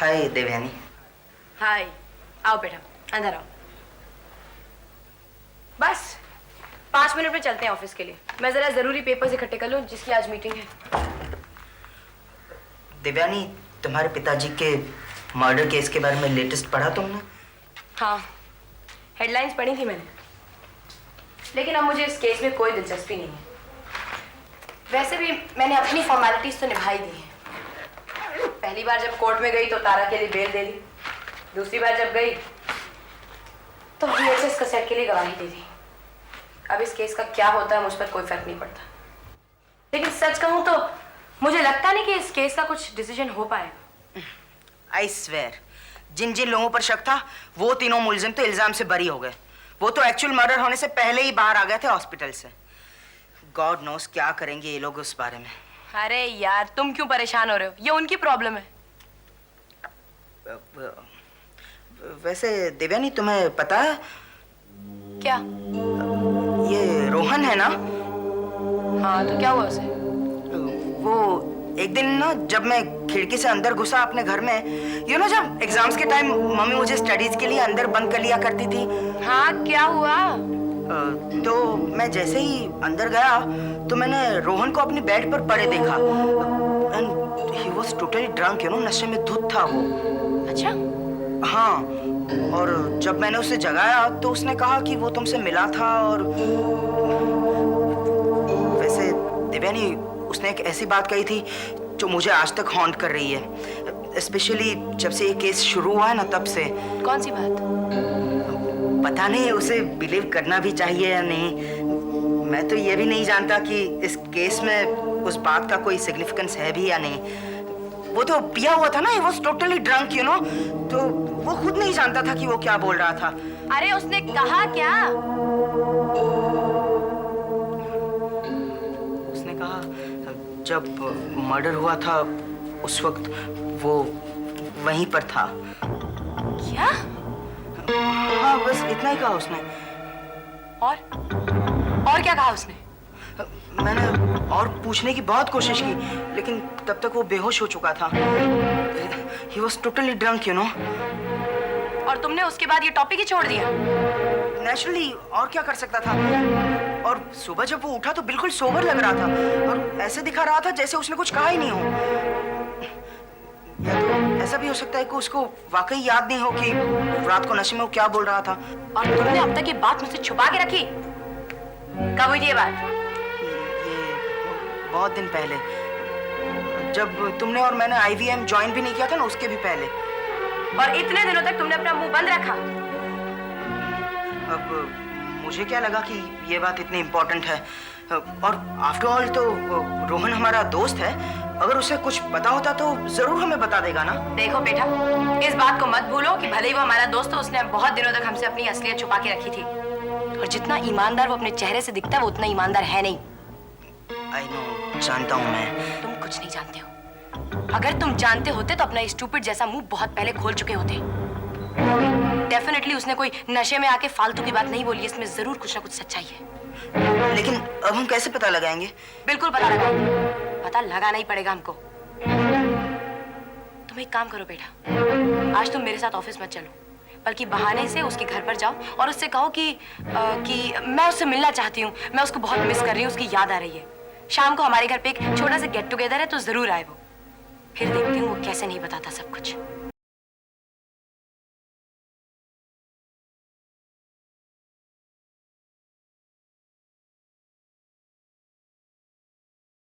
हाय देवयानी। हाय, आओ बेटा अंदर आओ। बस 5 मिनट में चलते हैं ऑफिस के लिए। मैं जरा जरूरी पेपर्स इकट्ठे कर लूं जिसकी आज मीटिंग है। देवयानी, तुम्हारे पिताजी के मर्डर केस के बारे में लेटेस्ट पढ़ा तुमने? हाँ, हेडलाइंस पढ़ी थी मैंने, लेकिन अब मुझे इस केस में कोई दिलचस्पी नहीं है। वैसे भी मैंने अपनी फॉर्मेलिटीज तो निभाई दी है। पहली बार जब कोर्ट में गई तो तारा के लिए बेल दे दी, दूसरी बार जब गई तो VHS कैसेट के लिए गवाही दे दी। अब इस केस का क्या होता है मुझ पर कोई फर्क नहीं पड़ता, लेकिन सच कहूं तो मुझे लगता नहीं कि इस केस का कुछ डिसीजन हो पाए। आई स्वेयर, जिन जिन लोगों पर शक था वो तीनों मुलजिम तो इल्जाम से बरी हो गए। वो तो एक्चुअल मर्डर होने से पहले ही बाहर आ गए थे हॉस्पिटल से। गॉड नोस क्या करेंगे ये लोग उस बारे में। अरे यार, तुम क्यों परेशान हो रहे हो? ये उनकी प्रॉब्लम है। वैसे देवयानी, तुम्हें पता है क्या? ये रोहन है ना? हाँ, तो क्या हुआ उसे? वो एक दिन ना, जब मैं खिड़की से अंदर घुसा अपने घर में, जब एग्जाम्स के टाइम मम्मी मुझे स्टडीज के लिए अंदर बंद कर लिया करती थी। हाँ, क्या हुआ? तो मैं जैसे ही अंदर गया तो मैंने रोहन को अपने बेड पर पड़े देखा। And he was totally drunk, नशे में धुत था वो। अच्छा? हाँ, और जब मैंने उसे जगाया तो उसने कहा कि वो तुमसे मिला था। और वैसे देवयानी, उसने एक ऐसी बात कही थी जो मुझे आज तक हॉन्ट कर रही है, स्पेशली जब से ये केस शुरू हुआ है ना, तब से। कौन सी बात? पता नहीं उसे बिलीव करना भी चाहिए या नहीं। मैं तो ये भी नहीं जानता कि इस केस में उस बात का कोई सिग्निफिकेंस है भी या नहीं। वो तो पिया हुआ था ना, he was totally drunk, तो वो खुद नहीं जानता था कि वो क्या बोल रहा था। अरे उसने कहा क्या? उसने कहा जब मर्डर हुआ था उस वक्त वो वहीं पर था। क्या? हाँ, बस इतना ही कहा उसने। और क्या कहा उसने? मैंने और पूछने की बहुत कोशिश की, लेकिन तब तक वो बेहोश हो चुका था। He was totally drunk, और तुमने उसके बाद ये टॉपिक ही छोड़ दिया? नेचुरली, और क्या कर सकता था। और सुबह जब वो उठा तो बिल्कुल सोबर लग रहा था, और ऐसे दिखा रहा था जैसे उसने कुछ कहा ही नहीं हो। या तो ऐसा भी हो सकता है कि उसको वाकई याद नहीं हो कि रात को नशे में वो क्या बोल रहा था। और तुमने अब तक ये बात मुझसे छुपा के रखी? कब हुई ये बात? ये बहुत दिन पहले, जब तुमने और मैंने IVM ज्वाइन भी नहीं किया था ना, उसके भी पहले। और इतने दिनों तक तुमने अपना मुंह बंद रखा? अब मुझे क्या लगा कि ये बात इतनी इम्पोर्टेंट है, और आफ्टर ऑल तो रोहन हमारा दोस्त है। अगर उसे कुछ पता होता तो जरूर हमें बता देगा ना। देखो बेटा, इस बात को मत भूलो कि भले ही वो हमारा दोस्त हो, उसने बहुत दिनों तक हमसे अपनी असलियत छुपा के रखी थी। और जितना ईमानदार वो अपने चेहरे से दिखता है, वो उतना ईमानदार है नहीं। आई नो, जानता हूँ मैं। तुम कुछ नहीं जानते हो। अगर तुम जानते होते तो अपना स्टूपिड जैसा मुंह बहुत पहले खोल चुके होते। डेफिनेटली उसने कोई नशे में आके फालतू की बात नहीं बोली, इसमें जरूर कुछ ना कुछ सच्चाई है। लेकिन अब हम कैसे पता लगाएंगे? बिल्कुल पता लगाएंगे। पता लगाना ही पड़ेगा हमको। तुम एक काम करो बेटा, आज तुम मेरे साथ ऑफिस मत चलो, बल्कि बहाने से उसके घर पर जाओ और उससे कहो कि मैं उससे मिलना चाहती हूँ, मैं उसको बहुत मिस कर रही हूँ, उसकी याद आ रही है। शाम को हमारे घर पे एक छोटा सा गेट टुगेदर है, तो जरूर आए वो। फिर देखती हूँ वो कैसे नहीं बताता सब कुछ।